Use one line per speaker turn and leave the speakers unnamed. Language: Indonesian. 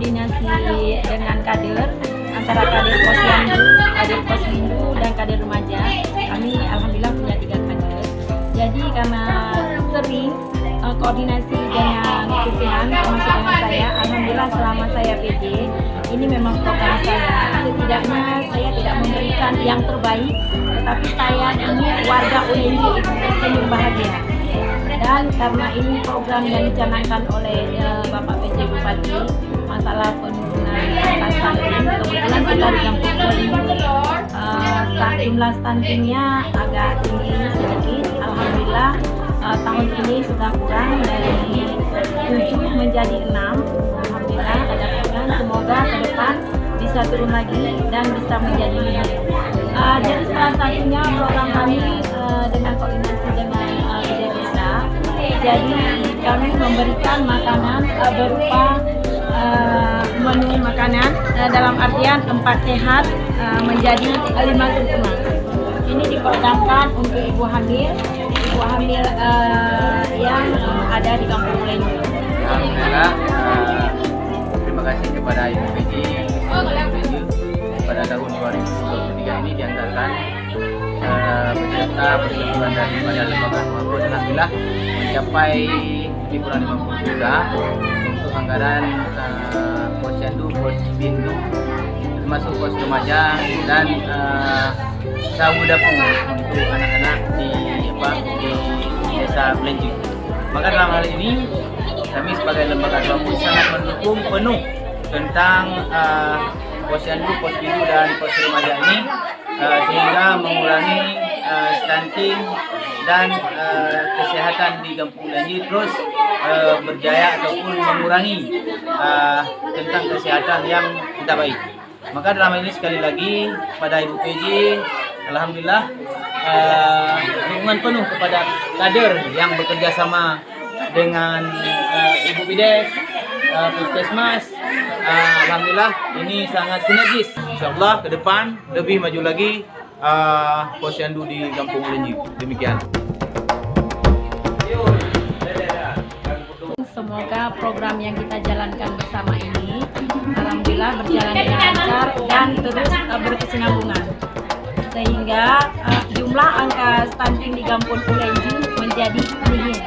koordinasi dengan kader antara kader Posyandu, kader Posmindu, dan kader remaja. Kami alhamdulillah punya 3 kader. Jadi karena sering koordinasi dengan pimpinan termasuk dengan saya, alhamdulillah selama saya PJ ini memang program saya. Setidaknya saya tidak memberikan yang terbaik, tetapi saya ingin warga UNJ itu tersenyum bahagia. Dan karena ini program yang dicanangkan oleh Bapak PJ Bupati, masalah penurunan angka stunting, kebetulan kita di kampung ini jumlah stuntingnya agak tinggi sedikit. Alhamdulillah tahun ini sudah kurang dari 7 menjadi 6. Alhamdulillah ada program, semoga ke depan bisa turun lagi dan bisa menjadi 5. Jadi salah satunya program kami dengan koordinasi dengan BD Desa. Jadi kami memberikan makanan berupa menu makanan dalam artian 4 sehat menjadi 5 sempurna. Ini diprogramkan untuk ibu hamil yang ada di Kampung Ulenji.
Alhamdulillah, terima kasih kepada Ibu PJ pada tahun 2023 ini dianggarkan beserta persetujuan daripada lembaga maupun alhamdulillah mencapai lebih kurang 50 juta untuk anggaran Posyandu, Posmindu, termasuk pos remaja dan sabu dapur untuk anak-anak di desa Ulenji. Maka dalam hal ini kami sebagai lembaga pun sangat mendukung penuh tentang Posyandu, Posmindu dan pos remaja ini sehingga mengurangi stunting dan kesehatan di Kampung Ulenji terus berjaya ataupun mengurangi tentang kesehatan yang tidak baik. Maka dalam hal ini sekali lagi pada Ibu PJ, alhamdulillah dukungan penuh kepada kader yang bekerja sama dengan Ibu Bides, Puskesmas. Alhamdulillah ini sangat sinergis. Insyaallah ke depan lebih maju lagi Posyandu di Kampung Ulenji. Demikian.
Semoga program yang kita jalankan bersama ini alhamdulillah berjalan dengan lancar dan terus berkesinambungan sehingga jumlah angka stunting di Kampung Ulenji menjadi minim.